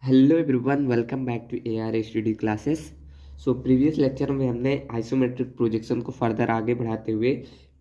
Hello everyone, welcome back to AR study classes. So previous lecture में हमने isometric projection को further आगे बढ़ाते हुए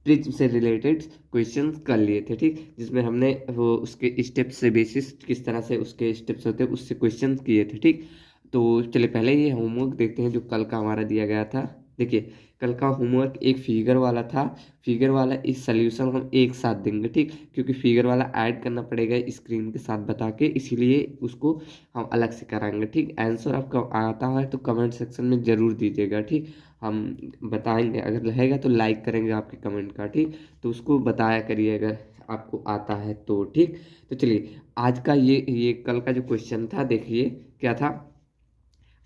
प्रिज्म से रिलेटेड क्वेश्चंस कर लिए थे, ठीक। जिसमें हमने वो उसके स्टेप्स से बेसिस किस तरह से उसके स्टेप्स होते हैं उससे क्वेश्चन किए थे, ठीक। तो चलिए पहले ये होमवर्क देखते हैं जो कल का हमारा दिया गया था। देखिए, कल का होमवर्क एक फिगर वाला था। फिगर वाला इस सोल्यूशन हम एक साथ देंगे, ठीक, क्योंकि फिगर वाला ऐड करना पड़ेगा स्क्रीन के साथ बता के, इसीलिए उसको हम अलग से कराएंगे, ठीक। आंसर आपका आता है तो कमेंट सेक्शन में ज़रूर दीजिएगा, ठीक। हम बताएंगे, अगर रहेगा तो लाइक करेंगे आपके कमेंट का, ठीक। तो उसको बताया करिए अगर आपको आता है तो, ठीक। तो चलिए आज का ये कल का जो क्वेश्चन था, देखिए क्या था।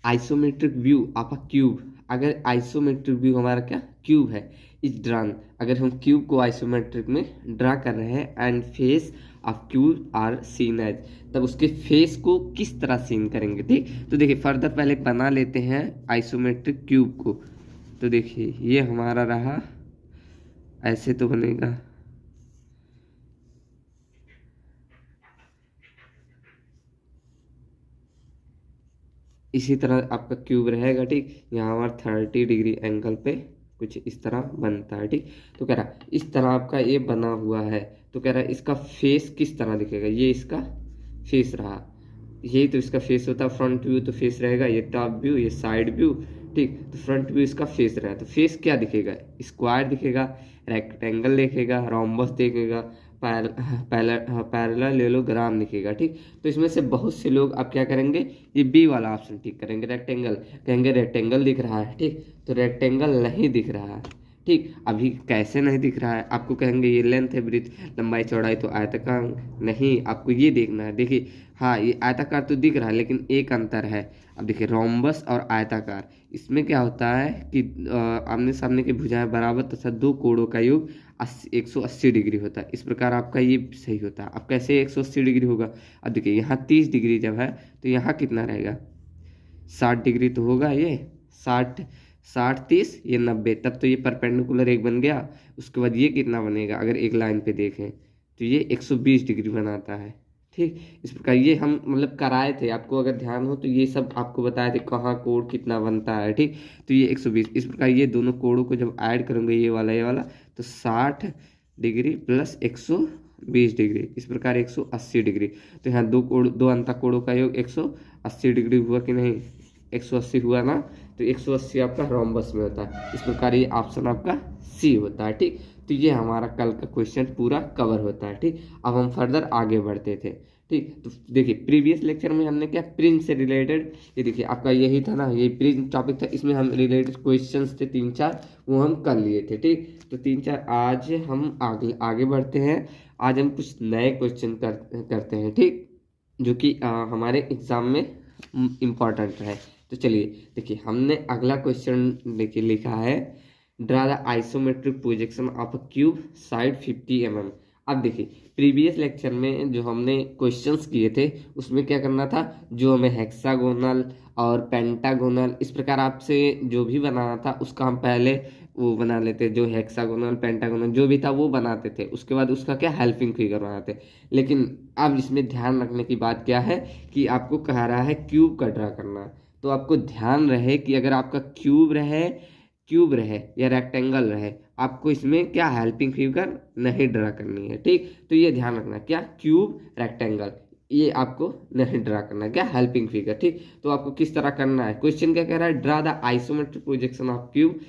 Isometric view of a cube. अगर आइसोमेट्रिक व्यू हमारा क्या क्यूब है, इज ड्रॉन। अगर हम क्यूब को आइसोमेट्रिक में ड्रा कर रहे हैं and face of cube are seen as, तब उसके फेस को किस तरह सीन करेंगे, ठीक। तो देखिए फर्दर पहले बना लेते हैं आइसोमेट्रिक क्यूब को। तो देखिए ये हमारा रहा, ऐसे तो बनेगा। इसी तरह आपका क्यूब रहेगा, ठीक। यहाँ हमारा 30 डिग्री एंगल पे कुछ इस तरह बनता है, ठीक। तो कह रहा इस तरह आपका ये बना हुआ है। तो कह रहा इसका फेस किस तरह दिखेगा, ये इसका फेस रहा। यही तो इसका फेस होता है, फ्रंट व्यू तो फेस रहेगा, ये टॉप व्यू, ये साइड व्यू, ठीक। तो फ्रंट व्यू इसका फेस रहा है, तो फेस क्या दिखेगा, स्क्वायर दिखेगा, रेक्टेंगल दिखेगा, रोम्बस दिखेगा, पैरेललोग्राम दिखेगा, ठीक। तो इसमें से बहुत से लोग अब क्या करेंगे, ये बी वाला ऑप्शन टिक करेंगे, रेक्टेंगल। कहेंगे रेक्टेंगल दिख रहा है, ठीक। तो रेक्टेंगल नहीं दिख रहा है, ठीक। अभी कैसे नहीं दिख रहा है, आपको कहेंगे ये लेंथ है, ब्रीथ, लंबाई चौड़ाई, तो आयताकार नहीं, आपको ये देखना है। देखिए हाँ, ये आयताकार तो दिख रहा है लेकिन एक अंतर है। अब देखिए रोम्बस और आयताकार, इसमें क्या होता है कि आमने सामने की भुजाएं बराबर तथा दो कोणों का योग 180 डिग्री होता है। इस प्रकार आपका ये सही होता है। अब कैसे 180 डिग्री होगा, अब देखिए यहाँ 30 डिग्री जब है तो यहाँ कितना रहेगा, 60 डिग्री तो होगा ये, 60, 60 30 ये 90, तब तो ये परपेंडिकुलर एक बन गया। उसके बाद ये कितना बनेगा, अगर एक लाइन पे देखें तो ये 120 डिग्री बनाता है, ठीक। इस प्रकार ये हम मतलब कराए थे, आपको अगर ध्यान हो तो ये सब आपको बताए थे कहाँ कोण कितना बनता है, ठीक। तो ये 120, इस प्रकार ये दोनों कोणों को जब ऐड करेंगे ये वाला तो 60 डिग्री प्लस 120 डिग्री, इस प्रकार 180 डिग्री। तो यहाँ दो अंतः कोणों का योग 180 डिग्री हुआ कि नहीं, 180 हुआ ना। तो 180 आपका रोम्बस में होता है। इस प्रकार ये ऑप्शन आपका सी होता है, ठीक। तो ये हमारा कल का क्वेश्चन पूरा कवर होता है, ठीक। अब हम फर्दर आगे बढ़ते थे, ठीक। तो देखिए प्रीवियस लेक्चर में हमने क्या प्रिज्म से रिलेटेड, ये देखिए आपका यही था ना, ये प्रिज्म टॉपिक था, इसमें हम रिलेटेड क्वेश्चंस थे 3-4, वो हम कर लिए थे, ठीक। तो 3-4 आज हम आगे आगे बढ़ते हैं। आज हम कुछ नए क्वेश्चन करते हैं, ठीक, जो कि हमारे एग्जाम में इम्पॉर्टेंट है। तो चलिए देखिए, हमने अगला क्वेश्चन देखिए लिखा है, draw the isometric projection of a cube side 50 mm। अब देखिए प्रीवियस लेक्चर में जो हमने क्वेश्चंस किए थे उसमें क्या करना था, जो हमें हेक्सागोनल और पेंटागोनल इस प्रकार आपसे जो भी बनाना था उसका हम पहले वो बना लेते, जो हेक्सागोनल पेंटागोनल जो भी था वो बनाते थे, उसके बाद उसका क्या हेल्पिंग फिगर बनाते। लेकिन अब इसमें ध्यान रखने की बात क्या है कि आपको कह रहा है क्यूब का ड्रा करना। तो आपको ध्यान रहे कि अगर आपका क्यूब रहे या रेक्टेंगल रहे, आपको इसमें क्या हेल्पिंग फिगर नहीं ड्रा करनी है, ठीक। तो ये ध्यान रखना, क्या क्यूब रेक्टेंगल ये आपको नहीं ड्रा करना, क्या हेल्पिंग फिगर, ठीक। तो आपको किस तरह करना है, क्वेश्चन क्या कह रहा है, draw the isometric projection of cube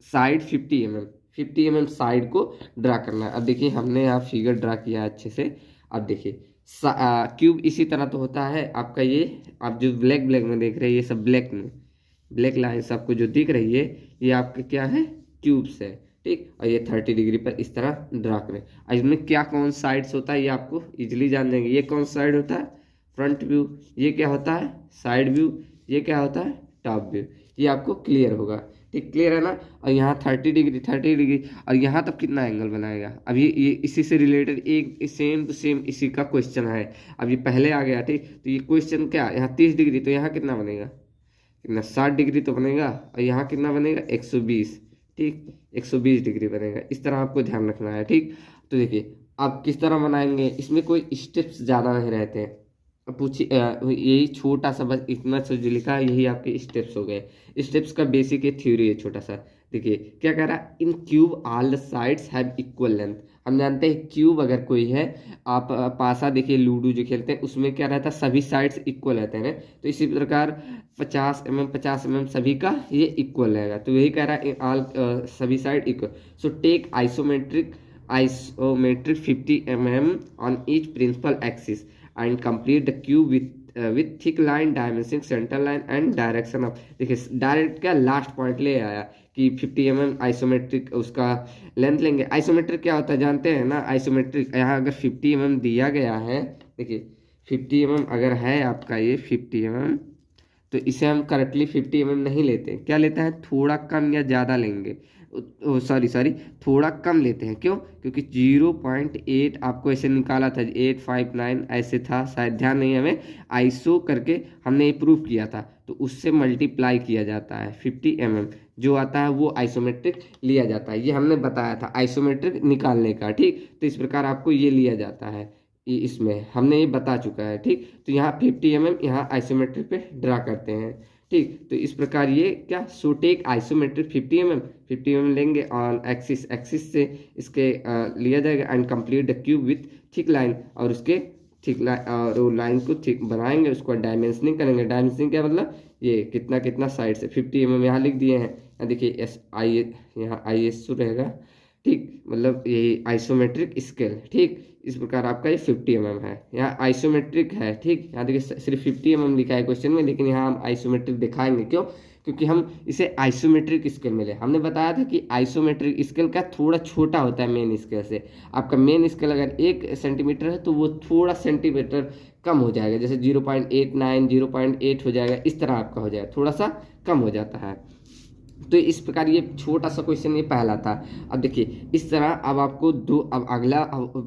side 50 mm, 50 mm side को ड्रा करना है। अब देखिए हमने यहाँ फिगर ड्रा किया है अच्छे से। अब देखिए क्यूब इसी तरह तो होता है आपका, ये आप जो ब्लैक ब्लैक में देख रहे हैं, ये सब ब्लैक में ब्लैक लाइन्स आपको जो दिख रही है ये आपके क्या है, क्यूब्स है, ठीक। और ये 30 डिग्री पर इस तरह ड्रा करें। और इसमें क्या कौन साइड्स होता है ये आपको इजिली जान जाएंगे। ये कौन साइड होता है, फ्रंट व्यू। ये क्या होता है, साइड व्यू। ये क्या होता है, टॉप व्यू। ये आपको क्लियर होगा, ठीक, क्लियर है ना। और यहाँ 30 डिग्री और यहाँ तक कितना एंगल बनाएगा। अब ये इसी से रिलेटेड एक सेम टू सेम इसी का क्वेश्चन है। अब ये पहले आ गया, ठीक। तो ये क्वेश्चन क्या, यहाँ 30 डिग्री तो यहाँ कितना बनेगा, कितना 60 डिग्री तो बनेगा, और यहाँ कितना बनेगा 120, ठीक, 120 डिग्री बनेगा। इस तरह आपको ध्यान रखना है, ठीक। तो देखिए आप किस तरह बनाएंगे, इसमें कोई स्टेप्स ज़्यादा नहीं रहते हैं। पूछिए यही छोटा सा बस इतना सा जो लिखा है यही आपके स्टेप्स हो गए। स्टेप्स का बेसिक ये थ्योरी है छोटा सा। देखिए क्या कह रहा है, in cube all the sides have equal length. हम जानते हैं क्यूब अगर कोई है, आप पासा देखिए लूडो जो खेलते हैं उसमें क्या रहता है, सभी साइड्स इक्वल रहते हैं ना। तो इसी प्रकार 50 mm सभी का ये इक्वल रहेगा। तो यही कह रहा है ऑल सभी side equal. So take isometric 50 mm on each principal axis and complete the cube with thick line dimension center line and direction of। देखिए डायरेक्ट क्या लास्ट पॉइंट ले आया कि 50 mm आइसोमेट्रिक उसका लेंथ लेंगे। आइसोमेट्रिक क्या होता है जानते हैं ना, आइसोमेट्रिक यहाँ अगर 50 mm दिया गया है, देखिए 50 mm अगर है आपका ये 50 mm, तो इसे हम करेक्टली 50 mm नहीं लेते, क्या लेते हैं थोड़ा कम या ज़्यादा लेंगे। सॉरी थोड़ा कम लेते हैं, क्यों, क्योंकि 0.8 आपको ऐसे निकाला था, 859 ऐसे था शायद, ध्यान नहीं है हमें, आइसो करके हमने ये प्रूफ किया था, तो उससे मल्टीप्लाई किया जाता है 50 mm जो आता है वो आइसोमेट्रिक लिया जाता है। ये हमने बताया था आइसोमेट्रिक निकालने का, ठीक। तो इस प्रकार आपको ये लिया जाता है, इसमें हमने ये बता चुका है, ठीक। तो यहाँ 50 mm यहाँ आइसोमेट्रिक पे ड्रा करते हैं, ठीक। तो इस प्रकार ये क्या, सो टेक आइसोमेट्रिक 50 mm लेंगे ऑन एक्सिस से इसके लिया जाएगा and complete the cube with thick line, और उसके थिक लाइन और लाइन को थिक बनाएंगे, उसको डायमेंशनिंग करेंगे। डायमेंशनिंग क्या मतलब, ये कितना कितना साइड से 50 mm यहाँ लिख दिए हैं, यहाँ देखिए यहाँ ISO रहेगा, ठीक, मतलब ये आइसोमेट्रिक स्केल, ठीक। इस प्रकार आपका ये 50 mm है, यहाँ आइसोमेट्रिक है, ठीक। यहाँ देखिए सिर्फ 50 mm लिखा है क्वेश्चन में, लेकिन यहाँ हम आइसोमेट्रिक दिखाएंगे, क्यों, क्योंकि हम इसे आइसोमेट्रिक स्केल में ले। हमने बताया था कि आइसोमेट्रिक स्केल का थोड़ा छोटा होता है मेन स्केल से। आपका मेन स्केल अगर 1 सेंटीमीटर है तो वो थोड़ा सेंटीमीटर कम हो जाएगा, जैसे 0.89 0.8 हो जाएगा, इस तरह आपका हो जाएगा, थोड़ा सा कम हो जाता है। तो इस प्रकार ये छोटा सा क्वेश्चन ये पहला था। अब देखिए इस तरह अब आपको अब अगला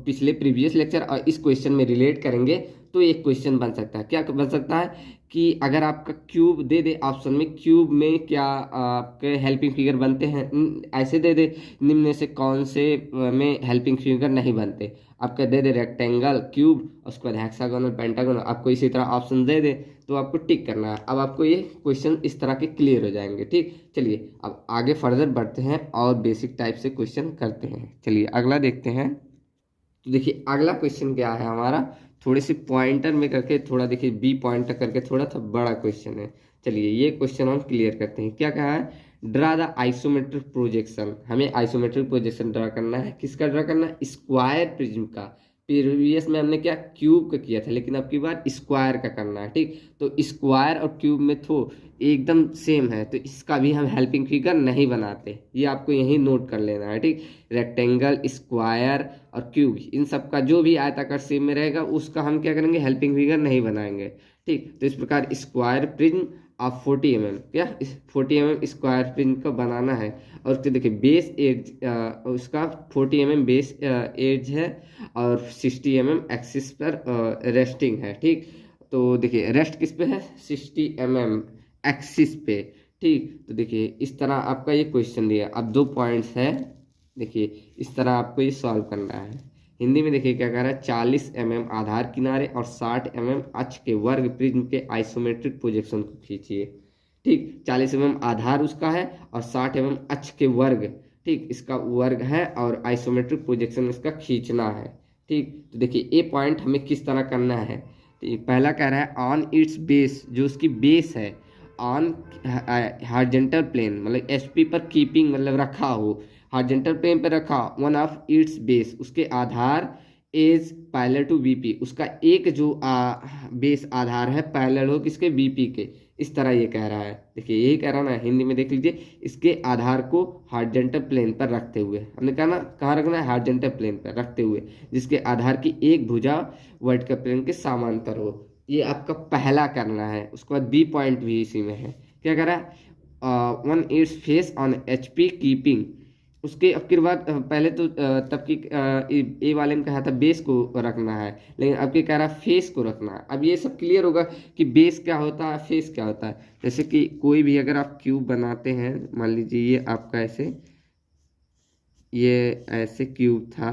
पिछले प्रीवियस लेक्चर और इस क्वेश्चन में रिलेट करेंगे, तो एक क्वेश्चन बन सकता है, क्या बन सकता है कि अगर आपका क्यूब दे दे ऑप्शन में, क्यूब में क्या आपके हेल्पिंग फिगर बनते हैं, ऐसे दे दे निम्न से कौन से में हेल्पिंग फिगर नहीं बनते, आपका दे दे रेक्टेंगल, क्यूब, उसके बाद हेक्सागोनल, पेंटागोनल, आपको इसी तरह ऑप्शन दे दे तो आपको टिक करना है। अब आपको ये क्वेश्चन इस तरह के क्लियर हो जाएंगे, ठीक। चलिए अब आगे फर्दर बढ़ते हैं और बेसिक टाइप से क्वेश्चन करते हैं। चलिए अगला देखते हैं। तो देखिए अगला क्वेश्चन क्या है हमारा, थोड़े से पॉइंटर में करके, थोड़ा देखिए बी पॉइंटर करके, थोड़ा सा बड़ा क्वेश्चन है। चलिए ये क्वेश्चन हम क्लियर करते हैं। क्या कहा है, ड्रा द आइसोमेट्रिक प्रोजेक्शन। हमें आइसोमेट्रिक प्रोजेक्शन ड्रा करना है, किसका ड्रा करना है, स्क्वायर प्रिज्म का। प्रीवियस में हमने क्या क्यूब का किया था, लेकिन अब की बार स्क्वायर का करना है, ठीक। तो स्क्वायर और क्यूब में तो एकदम सेम है, तो इसका भी हम हेल्पिंग फिगर नहीं बनाते, ये आपको यही नोट कर लेना है, ठीक। रेक्टेंगल, स्क्वायर और क्यूब, इन सब का जो भी आयताकार सेम में रहेगा उसका हम क्या करेंगे, हेल्पिंग फिगर नहीं बनाएंगे, ठीक। तो इस प्रकार स्क्वायर प्रिज्म ऑफ 40 mm, क्या 40 mm स्क्वायर प्रिज्म का बनाना है। और उसके देखिए बेस एज उसका 40 mm बेस एज है और 60 mm एक्सिस पर रेस्टिंग है, ठीक। तो देखिए रेस्ट किस पे है, 60 mm एक्सिस पे, ठीक। तो देखिए इस तरह आपका ये क्वेश्चन दिया। अब 2 पॉइंट्स है, देखिए इस तरह आपको ये सॉल्व करना है। हिंदी में देखिए क्या कह रहा है, 40 mm आधार किनारे और 60 mm अक्ष के वर्ग प्रिज्म के आइसोमेट्रिक प्रोजेक्शन को खींचिए, ठीक। 40 mm आधार उसका है और 60 mm अक्ष के वर्ग, ठीक, इसका वर्ग है और आइसोमेट्रिक प्रोजेक्शन इसका खींचना है, ठीक। तो देखिए ए पॉइंट हमें किस तरह करना है। तो पहला कह रहा है ऑन इट्स बेस, जो उसकी बेस है, ऑन हॉरिजॉन्टल प्लेन मतलब HP पर कीपिंग मतलब रखा हो, हॉरिजॉन्टल प्लेन पर रखा, वन ऑफ इट्स बेस, उसके आधार इज पैरेलल टू VP, उसका एक जो बेस आधार है पैरेलल हो किसके, VP के। इस तरह ये कह रहा है, देखिए यही कह रहा ना, हिंदी में देख लीजिए, इसके आधार को हॉरिजॉन्टल प्लेन पर रखते हुए, हमने कहा ना कहाँ रखना है, हॉरिजॉन्टल प्लेन पर रखते हुए, जिसके आधार की एक भुजा वर्टिकल प्लेन के समांतर हो। ये आपका पहला करना है। उसके बाद बी पॉइंट भी इसी में है, क्या कह रहा है, one its face on HP keeping, उसके अब के बाद पहले तो तब की ए वाले में कहा था बेस को रखना है, लेकिन अब के कह रहा है फेस को रखना है। अब ये सब क्लियर होगा कि बेस क्या होता है, फेस क्या होता है। जैसे कि कोई भी अगर आप क्यूब बनाते हैं, मान लीजिए ये आपका ऐसे, ये ऐसे क्यूब था,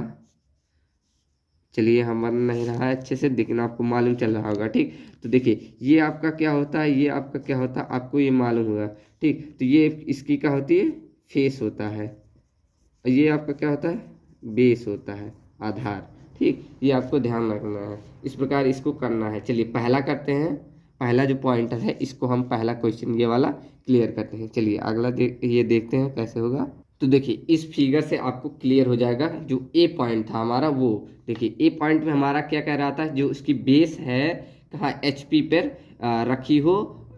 चलिए हम बन नहीं रहा है अच्छे से, लेकिन आपको मालूम चल रहा होगा। ठीक, तो देखिए ये आपका क्या होता है, ये आपका क्या होता है, आपको ये मालूम होगा। ठीक, तो ये इसकी क्या होती है, फेस होता है, और ये आपका क्या होता है, बेस होता है, आधार। ठीक, ये आपको ध्यान रखना है, इस प्रकार इसको करना है। चलिए पहला करते हैं, पहला जो पॉइंटर है इसको हम पहला क्वेश्चन ये वाला क्लियर करते हैं। चलिए अगला ये देखते हैं कैसे होगा। तो देखिए इस फिगर से आपको क्लियर हो जाएगा जो ए पॉइंट था हमारा वो। देखिए ए पॉइंट में हमारा क्या कह रहा था, जो उसकी बेस है कहाँ, एच पी पर रखी हो।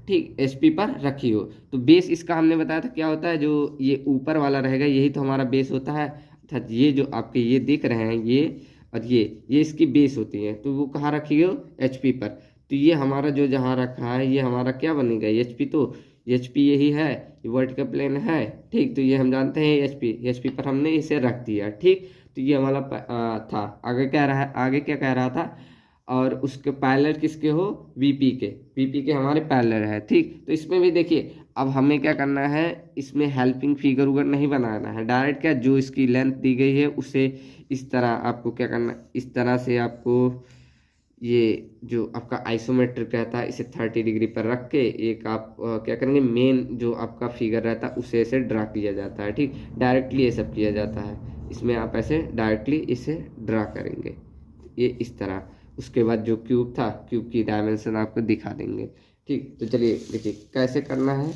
ठीक, एच पी पर रखी हो, तो बेस इसका हमने बताया था क्या होता है, जो ये ऊपर वाला रहेगा यही तो हमारा बेस होता है। अर्थात ये जो आपके ये दिख रहे हैं ये और ये इसकी बेस होती है, तो वो कहाँ रखी हो, एच पी पर। तो ये हमारा जो जहाँ रखा है ये हमारा क्या बनेगा, एच पी। तो एच पी यही है, ये वर्टिकल प्लेन है। ठीक, तो ये हम जानते हैं एच पी पर हमने इसे रख दिया। ठीक, तो ये हमारा था। आगे क्या रहा, आगे क्या कह रहा था, और उसके पैरेलल किसके हो, वीपी के, वीपी के हमारे पैरेलल है। ठीक, तो इसमें भी देखिए अब हमें क्या करना है, इसमें हेल्पिंग फिगर उगर नहीं बनाना है, डायरेक्ट क्या जो इसकी लेंथ दी गई है उसे इस तरह आपको क्या करना, इस तरह से आपको ये जो आपका आइसोमेट्रिक रहता है इसे 30 डिग्री पर रख के एक आप क्या करेंगे, मेन जो आपका फिगर रहता है उसे ऐसे ड्रा किया जाता है। ठीक, डायरेक्टली ये सब किया जाता है, इसमें आप ऐसे डायरेक्टली इसे ड्रा करेंगे ये इस तरह। उसके बाद जो क्यूब था, क्यूब की डायमेंशन आपको दिखा देंगे। ठीक, तो चलिए देखिए कैसे करना है।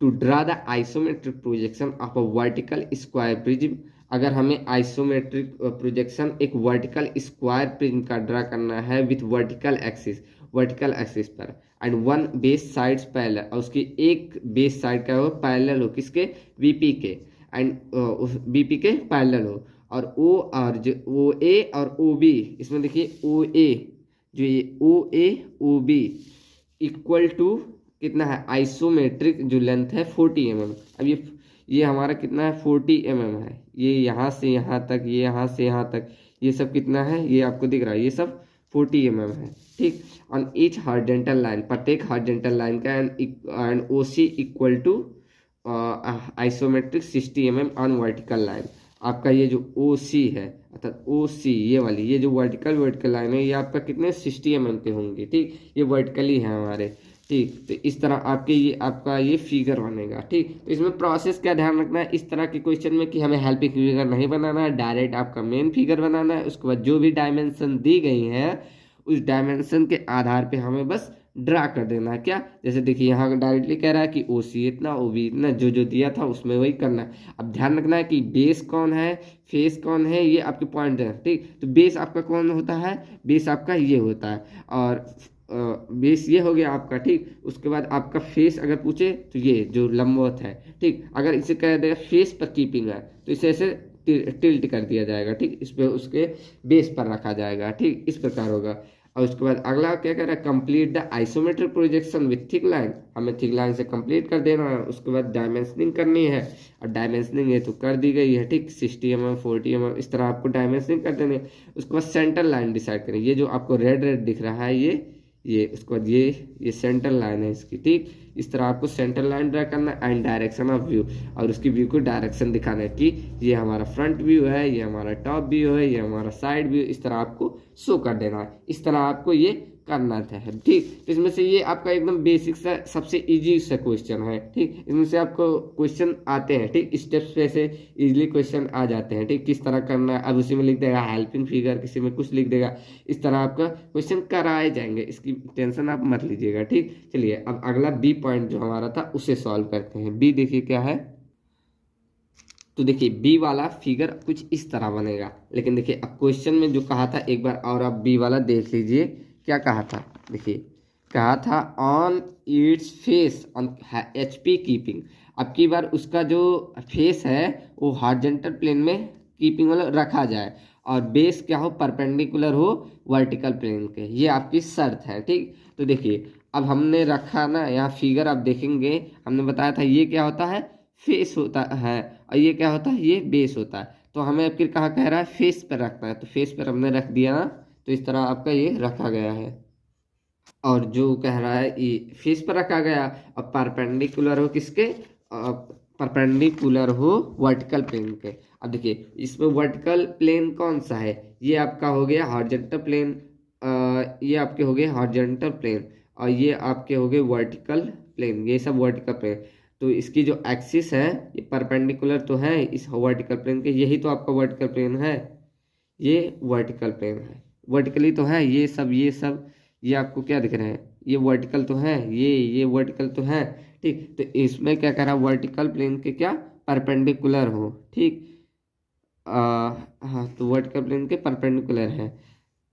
To draw the isometric projection of a vertical square prism, अगर हमें आइसोमेट्रिक प्रोजेक्शन एक वर्टिकल स्क्वायर प्रिज्म का ड्रा करना है विथ वर्टिकल एक्सिस पर, and one base sides parallel, और उसकी एक बेस साइड का हो पैरेलल हो किसके, वीपी के, एंड उस बीपी के पैरेलल हो, और ओ ए और ओ बी, इसमें देखिए ओ ए, जो ये ओ ए ओ बी इक्वल टू कितना है, आइसोमेट्रिक जो लेंथ है 40 mm। अब ये हमारा कितना है, 40 mm है। ये यहाँ से यहाँ तक, ये यहाँ से यहाँ तक, ये सब कितना है, ये आपको दिख रहा है, ये सब 40 mm है। ठीक, ऑन ईच हॉरिजॉन्टल लाइन, प्रत्येक हॉरिजॉन्टल लाइन का and O C equal to isometric 60 mm on vertical line. आपका ये जो ओ सी है, अर्थात ओ सी ये वाली, ये जो वर्टिकल लाइन है ये आपका कितने 60 mm के होंगे। ठीक, ये वर्टिकली है हमारे। ठीक, तो इस तरह आपका ये फिगर बनेगा। ठीक, तो इसमें प्रोसेस क्या ध्यान रखना है इस तरह के क्वेश्चन में, कि हमें हेल्पिंग फिगर नहीं बनाना है, डायरेक्ट आपका मेन फिगर बनाना है। उसके बाद जो भी डायमेंशन दी गई है उस डायमेंशन के आधार पे हमें बस ड्रा कर देना है। क्या, जैसे देखिए यहाँ डायरेक्टली कह रहा है कि ओ सी इतना, ओ बी इतना, जो जो दिया था उसमें वही करना है। अब ध्यान रखना है कि बेस कौन है, फेस कौन है, ये आपके पॉइंट है। ठीक, तो बेस आपका कौन होता है, बेस आपका ये होता है, और बेस ये हो गया आपका। ठीक, उसके बाद आपका फेस अगर पूछे तो ये जो लंबवत है। ठीक, अगर इसे कह देगा फेस पर कीपिंग है तो इसे ऐसे टिल्ट कर दिया जाएगा। ठीक, इस पे उसके बेस पर रखा जाएगा। ठीक, इस प्रकार होगा। और उसके बाद अगला क्या कर रहा है, complete the isometric projection with thick line, हमें थिक लाइन से कंप्लीट कर देना है। उसके बाद डायमेंशनिंग करनी है, और डायमेंशनिंग ये तो कर दी गई है। ठीक, 60 mm 40 mm इस तरह आपको डायमेंशनिंग कर देनी है। उसके बाद सेंटर लाइन डिसाइड करें, ये जो आपको रेड दिख रहा है ये उसके बाद ये सेंटर लाइन है इसकी। ठीक, इस तरह आपको सेंटर लाइन ड्रा करना है, एंड डायरेक्शन ऑफ व्यू, और उसकी व्यू को डायरेक्शन दिखाना है कि ये हमारा फ्रंट व्यू है, ये हमारा टॉप व्यू है, ये हमारा साइड व्यू, इस तरह आपको शो कर देना है। इस तरह आपको ये करना था। ठीक, तो इसमें से ये आपका एकदम बेसिक सा सबसे इजी सा क्वेश्चन है। ठीक, इसमें से आपको क्वेश्चन आते हैं। ठीक, स्टेप्स पे से इजीली क्वेश्चन आ जाते हैं। ठीक, किस तरह करना है, अब उसी में लिख देगा हेल्पिंग फिगर, किसी में कुछ लिख देगा, इस तरह आपका क्वेश्चन कराए जाएंगे, इसकी टेंशन आप मत लीजिएगा। ठीक, चलिए अब अगला बी पॉइंट जो हमारा था उसे सॉल्व करते हैं। बी देखिए क्या है, तो देखिए बी वाला फिगर कुछ इस तरह बनेगा। लेकिन देखिए अब क्वेश्चन में जो कहा था एक बार और आप बी वाला देख लीजिए क्या कहा था। देखिए कहा था on its face on H P keeping. अब की बार उसका जो फेस है वो हॉरिजॉन्टल प्लेन में कीपिंग वाला रखा जाए, और बेस क्या हो, परपेंडिकुलर हो वर्टिकल प्लेन के, ये आपकी शर्त है। ठीक, तो देखिए अब हमने रखा ना, यहाँ फिगर आप देखेंगे हमने बताया था ये क्या होता है, फेस होता है, और ये क्या होता है, ये बेस होता है। तो हमें फिर कहाँ कह रहा है, फेस पर रखना है, तो फेस पर हमने रख दिया ना, तो इस तरह आपका ये रखा गया है। और जो कह रहा है ये फेस पर रखा गया, अब परपेंडिकुलर हो किसके, परपेंडिकुलर हो वर्टिकल प्लेन के। अब देखिए इसमें वर्टिकल प्लेन कौन सा है, ये आपका हो गया हॉरिजॉन्टल प्लेन, ये आपके हो गए हॉरिजॉन्टल प्लेन, और ये आपके हो गए वर्टिकल प्लेन, ये सब वर्टिकल प्लेन। तो इसकी जो एक्सिस है ये परपेंडिकुलर तो है इस वर्टिकल प्लेन के, यही तो आपका वर्टिकल प्लेन है, ये वर्टिकल प्लेन है, वर्टिकली तो है ये सब ये आपको क्या दिख रहा है, ये वर्टिकल तो है, ये वर्टिकल तो है। ठीक, तो इसमें क्या कह रहा है, वर्टिकल प्लेन के क्या परपेंडिकुलर हो। ठीक, हाँ तो वर्टिकल प्लेन के परपेंडिकुलर है।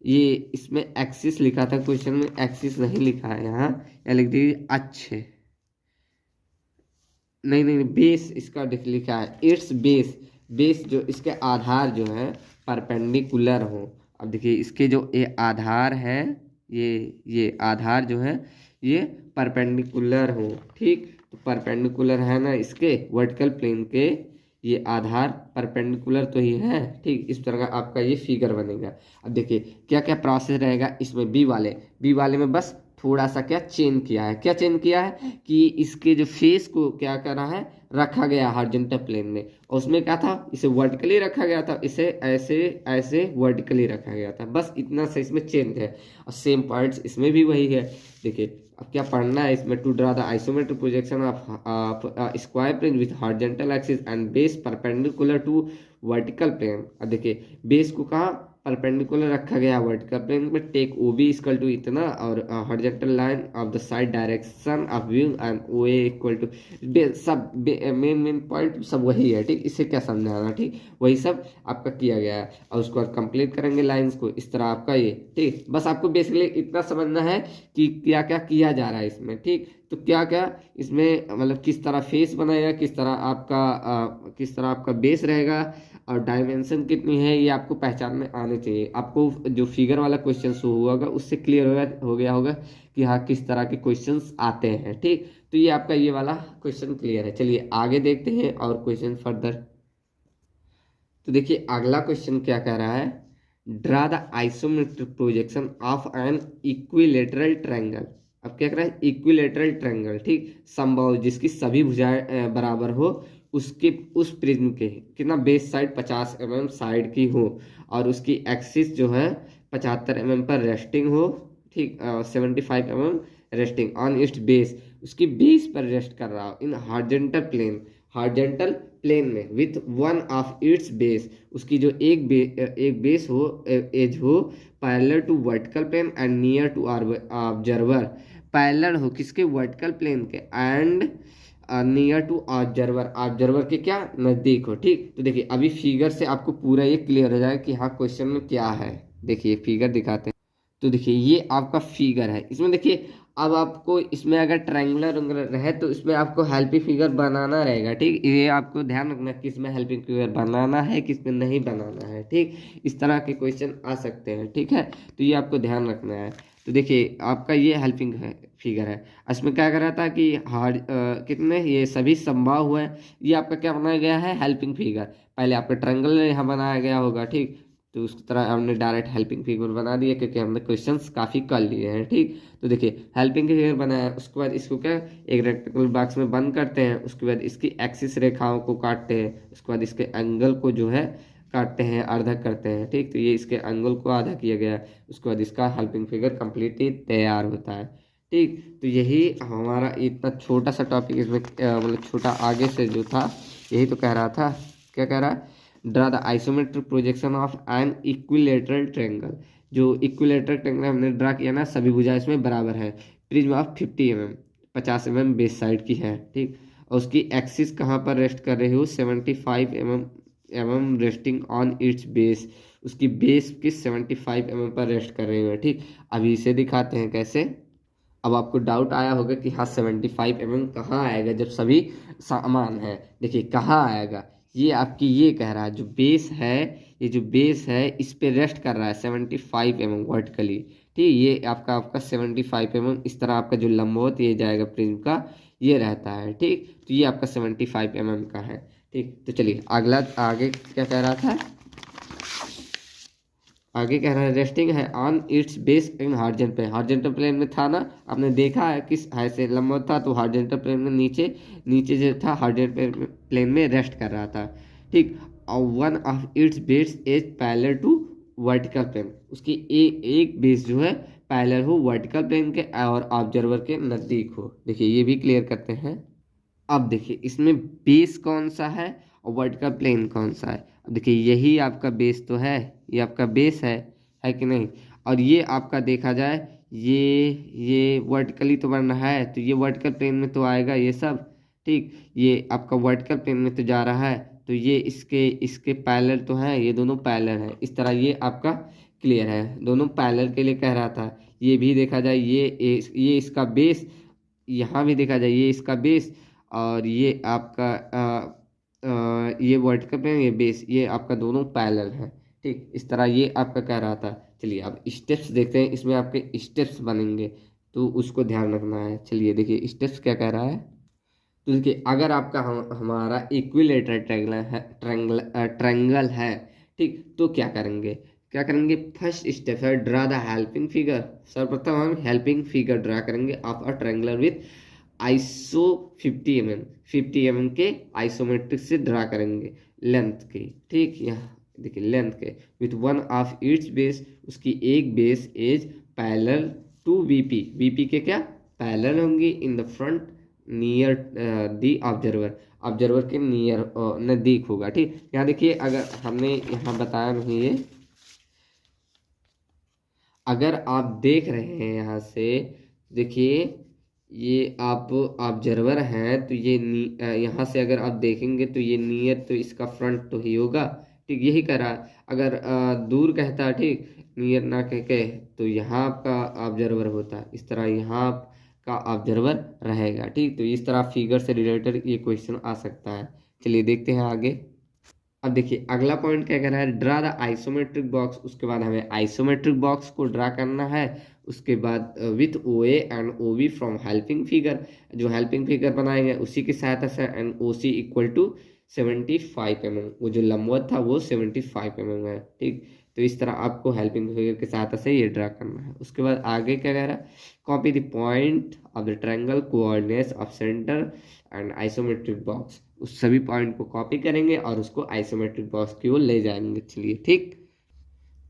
ये इसमें एक्सिस लिखा था क्वेश्चन में, एक्सिस नहीं लिखा है यहाँ, या लिख दीजिए अच्छे, नहीं बेस इसका लिखा है, इट्स बेस, बेस जो इसके आधार जो है परपेंडिकुलर हो। अब देखिए इसके जो ये आधार है, ये आधार जो है ये परपेंडिकुलर हो। ठीक, तो परपेंडिकुलर है ना इसके वर्टिकल प्लेन के, ये आधार परपेंडिकुलर तो ही है। ठीक, इस तरह का आपका ये फिगर बनेगा। अब देखिए क्या क्या प्रोसेस रहेगा इसमें, बी वाले में बस थोड़ा सा क्या चेंज किया है, क्या चेंज किया है कि इसके जो फेस को क्या करा है, रखा गया हॉरिजॉन्टल प्लेन में, और उसमें क्या था, इसे वर्टिकली रखा गया था, इसे ऐसे ऐसे वर्टिकली रखा गया था, बस इतना सा इसमें चेंज है। और सेम पार्ट्स इसमें भी वही है। देखिए अब क्या पढ़ना है इसमें, to draw the isometric projection of square plane with horizontal axis and base perpendicular to vertical plane. अब देखिए बेस को कहाँ परपेंडिकुलर रखा गया वर्टिकल प्लेन में, take O B equal to इतना, और horizontal line of the side direction of view and O A equal to, सब मेन पॉइंट सब वही है। ठीक, इसे क्या समझाना, ठीक वही सब आपका किया गया है, और उसको कंप्लीट करेंगे लाइंस को इस तरह आपका ये। ठीक, बस आपको बेसिकली इतना समझना है कि क्या क्या किया जा रहा है इसमें। ठीक, तो क्या क्या इसमें मतलब किस तरह फेस बनाएगा, किस तरह आपका बेस रहेगा, और डायमेंशन कितनी है, ये आपको पहचान में आने चाहिए। आपको जो फिगर वाला क्वेश्चन शो हुआ होगा उससे क्लियर हो गया होगा कि हाँ किस तरह के क्वेश्चंस आते हैं। ठीक, तो ये आपका ये वाला क्वेश्चन क्लियर है। चलिए आगे देखते हैं और क्वेश्चन फर्दर। तो देखिए अगला क्वेश्चन क्या कह रहा है, draw the isometric projection of an equilateral triangle. अब क्या कर रहा है, इक्विलेटरल ट्रायंगल, ठीक समबाहु जिसकी सभी भुजाएं बराबर हो, उसके उस प्रिज्म के कितना बेस साइड 50 mm साइड की हो, और उसकी एक्सिस जो है 75 mm पर रेस्टिंग हो। ठीक, 75 mm resting on its base, उसकी बेस पर रेस्ट कर रहा हो इन हॉरिजॉन्टल प्लेन में with one of its base, उसकी जो एक बेस हो, एज हो parallel to vertical plane and near to observer, parallel हो किसके, वर्टिकल प्लेन के, एंड नियर टू ऑब्जर्वर के क्या नज़दीक हो। ठीक, तो देखिए अभी फिगर से आपको पूरा ये क्लियर हो जाएगा कि हाँ क्वेश्चन में क्या है। देखिए फिगर दिखाते हैं, तो देखिए ये आपका फिगर है, इसमें देखिए अब आपको इसमें अगर ट्रायंगुलर रहे तो इसमें आपको हेल्पिंग फिगर बनाना रहेगा। ठीक, ये आपको ध्यान रखना किस में हेल्पिंग फिगर बनाना है, किस में नहीं बनाना है। ठीक, इस तरह के क्वेश्चन आ सकते हैं। ठीक है, तो ये आपको ध्यान रखना है। तो देखिए आपका ये हेल्पिंग फिगर है, इसमें क्या कर रहा था कि कितने ये सभी संभव हुए, ये आपका क्या बनाया गया है, हेल्पिंग फिगर। पहले आपका ट्रायंगल यहाँ बनाया गया होगा। ठीक, तो उस तरह हमने डायरेक्ट हेल्पिंग फिगर बना दिया क्योंकि हमने क्वेश्चंस काफ़ी कर लिए हैं। ठीक, तो देखिए हेल्पिंग फिगर बनाया, उसके बाद इसको क्या एक रेक्टेंगल बॉक्स में बंद करते हैं, उसके बाद इसकी एक्सिस रेखाओं को काटते हैं, उसके बाद इसके एंगल को जो है काटते हैं, आधा करते हैं। ठीक, तो ये इसके एंगल को आधा किया गया है, उसके बाद इसका हेल्पिंग फिगर कम्प्लीटली तैयार होता है। ठीक, तो यही हमारा इतना छोटा सा टॉपिक इसमें मतलब छोटा आगे से जो था यही तो कह रहा था। क्या कह रहा है, draw the isometric projection of an equilateral triangle. जो इक्विलेटरल ट्रायंगल हमने ड्रा किया ना, सभी भुजा इसमें बराबर है, prism of 50 mm 50 mm base side की है। ठीक, और उसकी एक्सिस कहाँ पर रेस्ट कर रही हो, 75 mm resting on its base, उसकी बेस की 75 mm पर रेस्ट कर रही है। ठीक, अभी इसे दिखाते हैं कैसे। अब आपको डाउट आया होगा कि हाँ 75 mm कहाँ आएगा जब सभी समान है। देखिए कहाँ आएगा, ये आपकी ये कह रहा है जो बेस है, ये जो बेस है इस पे रेस्ट कर रहा है 75 mm वर्टिकली। ठीक, ये आपका 75 mm इस तरह आपका जो लंबवत ये जाएगा प्रिज्म का, ये रहता है। ठीक, तो ये आपका 75 mm का है। ठीक, तो चलिए अगला आगे क्या कह रहा था, आगे कह रहा है रेस्टिंग है on its base in horizontal plane. Horizontal plane में था ना, आपने देखा है किस ऐसे लंबवत था, तो हॉरिजॉन्टल प्लेन में नीचे नीचे जो था हॉरिजॉन्टल प्लेन में रेस्ट कर रहा था, ठीक। और one of its base is parallel to vertical plane, उसकी एक बेस जो है पैरेलल हो वर्टिकल प्लेन के और ऑब्जर्वर के नज़दीक हो। देखिए ये भी क्लियर करते हैं। अब देखिए इसमें बेस कौन सा है और वर्टिकल प्लेन कौन सा है। अब देखिए यही आपका बेस तो है, ये आपका बेस है कि नहीं। और ये आपका देखा जाए ये वर्टिकली तो बन रहा है, तो ये वर्टिकल प्लेन में तो आएगा ये सब, ठीक। ये आपका वर्टिकल प्लेन में तो जा रहा है, तो ये इसके इसके पैरेलल तो है, ये दोनों पैरेलल है। इस तरह ये आपका क्लियर है, दोनों पैरेलल के लिए कह रहा था। ये भी देखा जाए ये इसका बेस, यहाँ भी देखा जाए ये इसका बेस, और ये आपका ये वर्टिकल प्लेन, ये बेस, ये आपका दोनों पैरेलल है, ठीक। इस तरह ये आपका कह रहा था। चलिए अब स्टेप्स देखते हैं, इसमें आपके स्टेप्स बनेंगे तो उसको ध्यान रखना है। चलिए देखिए स्टेप्स क्या कह रहा है। तो देखिए अगर आपका हमारा इक्विलेटरल ट्रायंगल है, ठीक, तो क्या करेंगे फर्स्ट स्टेप है ड्रा द हेल्पिंग फिगर। सर्वप्रथम हम हेल्पिंग फिगर ड्रा करेंगे of a triangular with iso 50 mm के आइसोमेट्रिक से ड्रा करेंगे लेंथ के, ठीक। यहाँ देखिए लेंथ के with one of its base, उसकी एक base edge parallel to BP के क्या पैरेलल होंगी in the front near the observer के नियर नज़दीक होगा, ठीक। यहाँ देखिए अगर हमने यहाँ बताया नहीं है, अगर आप देख रहे हैं यहाँ से देखिए ये आप ऑब्जर्वर हैं, तो ये यहाँ से अगर आप देखेंगे तो ये नियर तो इसका फ्रंट तो ही होगा, ठीक। यही करा। अगर दूर कहता, ठीक, नियर ना कह के, तो यहाँ आपका ऑब्जर्वर होता, इस तरह यहाँ आपका ऑब्जर्वर रहेगा, ठीक। तो इस तरह फिगर से रिलेटेड ये क्वेश्चन आ सकता है। चलिए देखते हैं आगे। अब देखिए अगला पॉइंट क्या कह रहा है ड्रा द आइसोमेट्रिक बॉक्स। उसके बाद हमें आइसोमेट्रिक बॉक्स को ड्रा करना है। उसके बाद with O A and O B from helping figure, जो हेल्पिंग फिगर बनाएंगे उसी की सहायता से, and O C equal to 75 mm, वो जो लंबवत था वो 75 mm है, ठीक। तो इस तरह आपको हेल्पिंग फिगर की सहायता से ये ड्रा करना है। उसके बाद आगे क्या कह रहा है copy the point of the triangle coordinates of centre and isometric box. उस सभी पॉइंट को कॉपी करेंगे और उसको आइसोमेट्रिक बॉक्स की ओर ले जाएंगे। चलिए ठीक।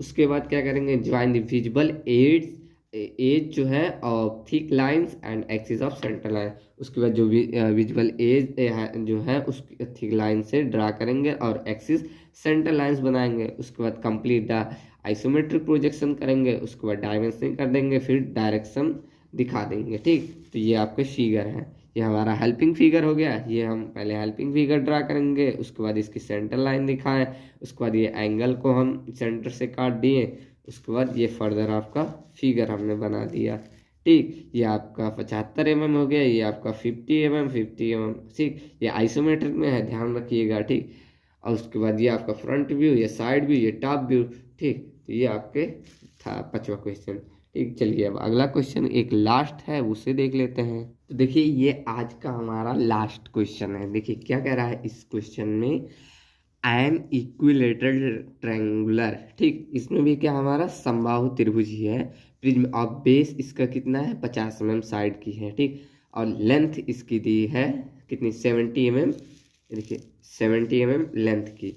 उसके बाद क्या करेंगे ज्वाइन द विजिबल एज जो है of thick lines and axis of centre line. उसके बाद जो विजिबल एज जो है उस थिक लाइन से ड्रा करेंगे और एक्सिस सेंटर लाइंस बनाएंगे। उसके बाद कंप्लीट द आइसोमेट्रिक प्रोजेक्शन करेंगे। उसके बाद डायमेंशनिंग कर देंगे, फिर डायरेक्शन दिखा देंगे, ठीक। तो ये आपके फिगर है, ये हमारा हेल्पिंग फिगर हो गया। ये हम पहले हेल्पिंग फिगर ड्रा करेंगे, उसके बाद इसकी सेंटर लाइन दिखाएं, उसके बाद ये एंगल को हम सेंटर से काट दिए, उसके बाद ये फर्दर आपका फिगर हमने बना दिया, ठीक। ये आपका 75 mm हो गया, ये आपका 50 mm, ठीक। ये आइसोमेट्रिक में है, ध्यान रखिएगा, ठीक। और उसके बाद ये आपका फ्रंट व्यू, ये साइड व्यू, ये टॉप व्यू, ठीक। तो ये आपके था 5वां क्वेश्चन, ठीक। चलिए अब अगला क्वेश्चन एक लास्ट है, उसे देख लेते हैं। तो देखिए ये आज का हमारा लास्ट क्वेश्चन है। देखिए क्या कह रहा है इस क्वेश्चन में एन इक्विलेटरल ट्रायंगुलर, ठीक। इसमें भी क्या हमारा समबाहु त्रिभुज ही है। प्रिज्म ऑफ बेस इसका कितना है 50 mm साइड की है, ठीक। और लेंथ इसकी दी है कितनी 70 mm, देखिए 70 mm लेंथ की।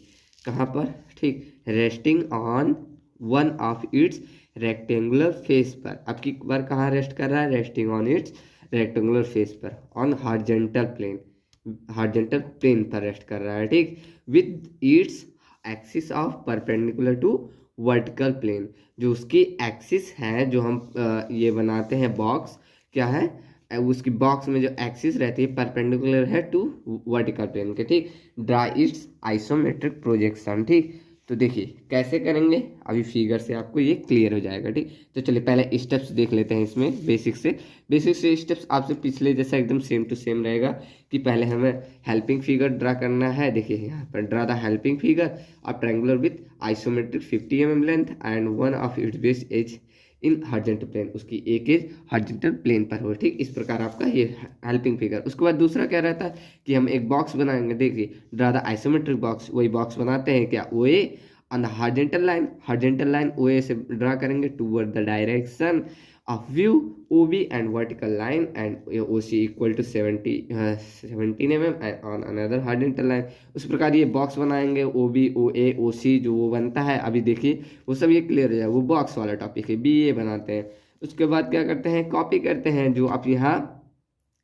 कहाँ पर, ठीक, resting on one of its rectangular face पर। आपकी बार कहाँ रेस्ट कर रहा है resting on its rectangular face पर ऑन हॉरिजॉन्टल प्लेन पर रेस्ट कर रहा है, ठीक। With its axis of perpendicular to vertical plane. जो उसकी एक्सिस है, जो हम ये बनाते हैं बॉक्स, क्या है उसकी बॉक्स में जो एक्सिस रहती है परपेंडिकुलर है टू वर्टिकल प्लेन के, ठीक। ड्रा इट्स आइसोमेट्रिक प्रोजेक्शन, ठीक। तो देखिए कैसे करेंगे, अभी फिगर से आपको ये क्लियर हो जाएगा, ठीक। तो चलिए पहले स्टेप्स देख लेते हैं इसमें बेसिक से स्टेप्स आपसे पिछले जैसा एकदम सेम टू सेम रहेगा कि पहले हमें हेल्पिंग फिगर ड्रा करना है। देखिए यहाँ पर draw the helping figure of triangular with isometric 50 mm length and one of its base edge in horizontal plane, उसकी एक एज हॉरिजॉन्टल प्लेन पर हो, ठीक। इस प्रकार आपका ये हेल्पिंग फिगर। उसके बाद दूसरा क्या रहता है कि हम एक बॉक्स बनाएंगे। देखिए ड्रा द आइसोमेट्रिक बॉक्स, वही बॉक्स बनाते हैं क्या O A on the horizontal line O A से ड्रा करेंगे toward the direction of view O B and vertical line and O C equal to 17 mm on another horizontal line. उस प्रकार ये box बनाएंगे O B O ए ओ सी जो वो बनता है, अभी देखिए वो सब ये क्लियर हो जाए, वो बॉक्स वाला टॉपिक है, बी ए बनाते हैं। उसके बाद क्या करते हैं, कॉपी करते हैं जो आप यहाँ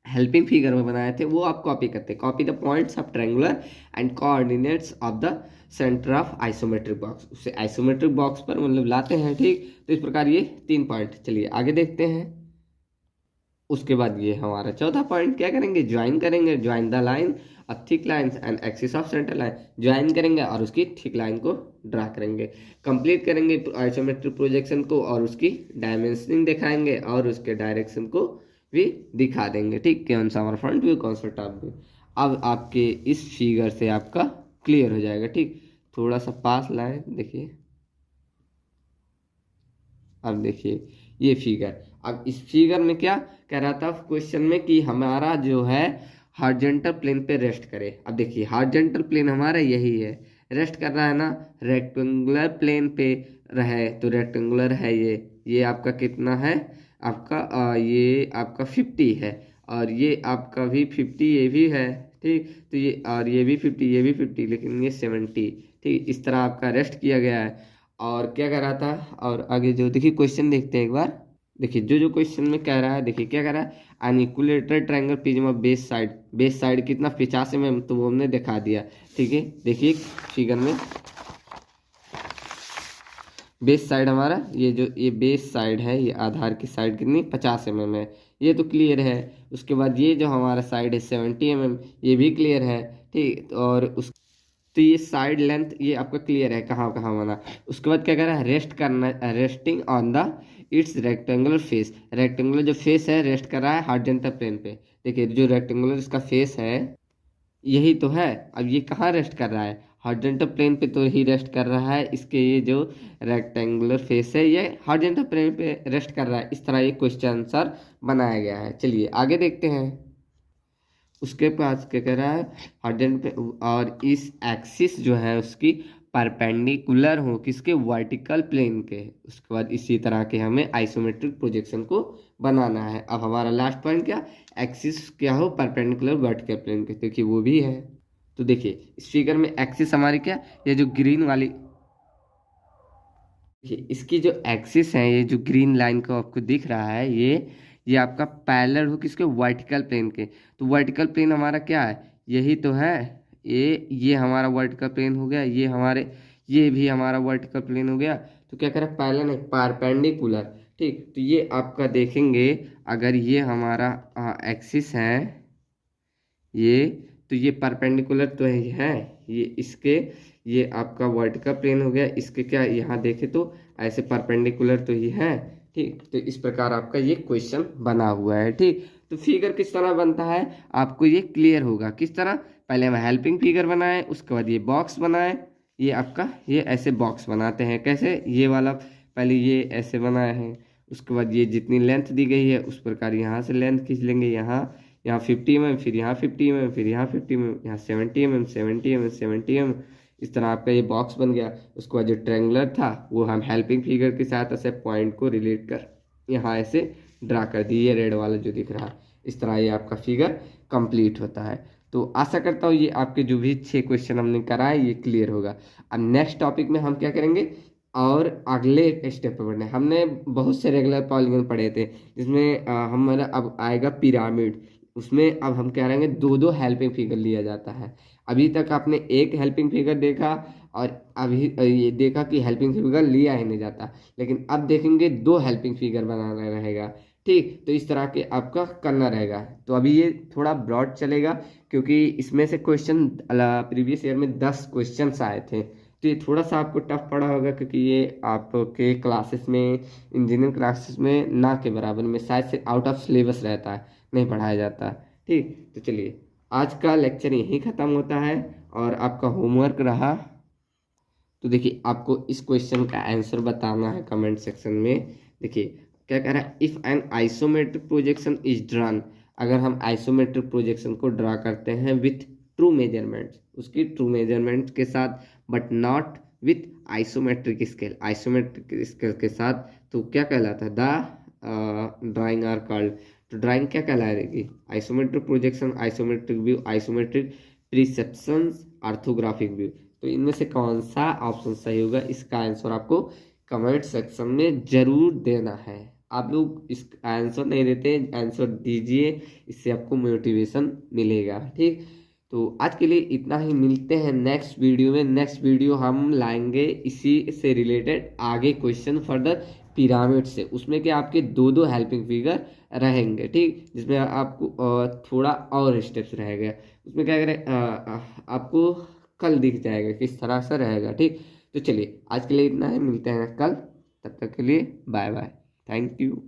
हेल्पिंग फिगर में बनाए थे वो आप कॉपी करते हैं। Copy the points of triangular and coordinates of the centre of isometric box, उसे आइसोमेट्रिक बॉक्स पर मतलब लाते हैं। ठीक, तो इस प्रकार ये 3 पॉइंट। चलिए आगे देखते हैं। उसके बाद ये हमारा चौथा पॉइंट क्या करेंगे, ज्वाइन करेंगे। Join the line of thick lines and axis of centre line, join करेंगे और उसकी थिक लाइन को ड्रा करेंगे। कंप्लीट करेंगे आइसोमेट्रिक प्रोजेक्शन को और उसकी डायमेंशनिंग दिखाएंगे और उसके डायरेक्शन को भी दिखा देंगे। ठीक, कौन सा हमारा फ्रंट व्यू, कौन सा टॉप व्यू। अब आपके इस फिगर से आपका क्लियर हो जाएगा। ठीक, थोड़ा सा पास लाएं, देखिए अब देखिए ये फिगर। अब इस फिगर में क्या कह रहा था क्वेश्चन में कि हमारा जो है हॉरिजॉन्टल प्लेन पे रेस्ट करे। अब देखिए हॉरिजॉन्टल प्लेन हमारा यही है, रेस्ट कर रहा है ना, रेक्टेंगुलर प्लेन पे रहे तो रेक्टेंगुलर है ये आपका कितना है, आपका ये आपका 50 है और ये आपका भी 50 ये भी है। ठीक, तो ये और ये भी 50 ये भी 50 लेकिन ये 70। ठीक, इस तरह आपका रेस्ट किया गया है। और क्या कह रहा था, और आगे जो देखिए क्वेश्चन देखते हैं एक बार। देखिए जो क्वेश्चन में कह रहा है, देखिए क्या कह रहा है, an equilateral triangle prism of base side कितना 50 mm, तो वो हमने दिखा दिया। ठीक है, देखिए फिगर में बेस साइड हमारा ये बेस साइड है, ये आधार की साइड कितनी 50 mm है, ये तो क्लियर है। उसके बाद ये जो हमारा साइड है 70 mm, ये भी क्लियर है। ठीक, और उस तो ये साइड लेंथ ये आपका क्लियर है कहाँ कहाँ बना। उसके बाद क्या कर रहा है, रेस्ट करना, resting on the it's rectangular face, rectangular जो फेस है रेस्ट कर रहा है हॉरिजॉन्टल प्लेन पे। देखिए जो रेक्टेंगुलर इसका फेस है यही तो है। अब ये कहाँ रेस्ट कर रहा है, हॉरिजॉन्टल प्लेन पे तो ही रेस्ट कर रहा है। इसके ये जो रेक्टेंगुलर फेस है ये हॉरिजॉन्टल प्लेन पे रेस्ट कर रहा है। इस तरह ये क्वेश्चन आंसर बनाया गया है। चलिए आगे देखते हैं। उसके पास क्या कह रहा है, हॉरिजॉन्टल पे और इस एक्सिस जो है उसकी परपेंडिकुलर हो किसके, वर्टिकल प्लेन के। उसके बाद इसी तरह के हमें आइसोमेट्रिक प्रोजेक्शन को बनाना है। अब हमारा लास्ट पॉइंट क्या, एक्सिस क्या हो परपेंडिकुलर वर्टिकल प्लेन के, देखिए वो भी है। तो देखिए इस फिगर में एक्सिस हमारी क्या, ये जो ग्रीन वाली, इसकी जो एक्सिस है, ये जो ग्रीन लाइन को आपको दिख रहा है, ये आपका पैरेलल हो किसके, वर्टिकल प्लेन के। तो वर्टिकल प्लेन हमारा क्या है, यही तो है, ये हमारा वर्टिकल प्लेन हो गया, ये भी हमारा वर्टिकल प्लेन हो गया। तो क्या करें, पैरेलल है परपेंडिकुलर। ठीक, तो ये आपका देखेंगे अगर ये हमारा एक्सिस है ये, तो ये परपेंडिकुलर तो है ये इसके, ये आपका वर्टिकल प्लेन हो गया। इसके क्या यहाँ देखे तो ऐसे परपेंडिकुलर तो ही है। ठीक, तो इस प्रकार आपका ये क्वेश्चन बना हुआ है। ठीक, तो फिगर किस तरह बनता है आपको ये क्लियर होगा। किस तरह, पहले हम हेल्पिंग फिगर बनाए, उसके बाद ये बॉक्स बनाए। ये आपका ये ऐसे बॉक्स बनाते हैं, कैसे, ये वाला पहले ये ऐसे बनाए हैं। उसके बाद ये जितनी लेंथ दी गई है उस प्रकार यहाँ से लेंथ खींच लेंगे, यहाँ 50 mm, फिर यहाँ 50 mm, फिर यहाँ 50 mm, यहाँ 70 mm, 70 mm, 70 mm। इस तरह आपका ये बॉक्स बन गया। उसके बाद जो ट्रायंगुलर था वो हम हेल्पिंग फिगर के साथ ऐसे पॉइंट को रिलेट कर यहाँ ऐसे ड्रा कर दिए, रेड वाला जो दिख रहा है। इस तरह ये आपका फिगर कंप्लीट होता है। तो आशा करता हूँ ये आपके जो भी 6 क्वेश्चन हमने कराए ये क्लियर होगा। अब नेक्स्ट टॉपिक में हम क्या करेंगे, और अगले स्टेप पर बढ़ने, हमने बहुत से रेगुलर पॉलीगन पढ़े थे जिसमें हमारा अब आएगा पिरामिड। उसमें अब हम क्या करेंगे, 2 हेल्पिंग फिगर लिया जाता है। अभी तक आपने एक हेल्पिंग फिगर देखा और अभी ये देखा कि हेल्पिंग फिगर लिया ही नहीं जाता, लेकिन अब देखेंगे 2 हेल्पिंग फिगर बनाना रहेगा। ठीक, तो इस तरह के आपका करना रहेगा। तो अभी ये थोड़ा ब्रॉड चलेगा क्योंकि इसमें से क्वेश्चन प्रीवियस ईयर में 10 क्वेश्चन आए थे, तो ये थोड़ा सा आपको टफ पड़ा होगा क्योंकि ये आपके क्लासेस में, इंजीनियरिंग क्लासेस में ना के बराबर में शायद से आउट ऑफ सिलेबस रहता है, नहीं पढ़ाया जाता। ठीक, तो चलिए आज का लेक्चर यहीं ख़त्म होता है और आपका होमवर्क रहा। तो देखिए आपको इस क्वेश्चन का आंसर बताना है कमेंट सेक्शन में। देखिए क्या कह रहा है, if an isometric projection is drawn, अगर हम आइसोमेट्रिक प्रोजेक्शन को ड्रा करते हैं विथ ट्रू मेजरमेंट्स, उसकी ट्रू मेजरमेंट्स के साथ, but not with isometric scale, isometric scale के साथ तो क्या कहलाता है, द ड्राइंग आर कॉल्ड। तो ड्राइंग क्या कहलाएगी, isometric projection, isometric view, isometric perception, orthographic view. तो इनमें से कौन सा ऑप्शन सही होगा, इसका आंसर आपको कमेंट सेक्शन में जरूर देना है। आप लोग इस आंसर नहीं देते, आंसर दीजिए, इससे आपको मोटिवेशन मिलेगा। ठीक, तो आज के लिए इतना ही, मिलते हैं नेक्स्ट वीडियो में। नेक्स्ट वीडियो हम लाएंगे इसी से रिलेटेड आगे क्वेश्चन फर्दर पिरामिड से, उसमें क्या आपके दो दो हेल्पिंग फिगर रहेंगे। ठीक, जिसमें आपको थोड़ा और स्टेप्स रहेगा, उसमें क्या करें आपको कल दिख जाएगा किस तरह से रहेगा। ठीक, तो चलिए आज के लिए इतना है, मिलते हैं कल, तब तक के लिए बाय बाय, थैंक यू।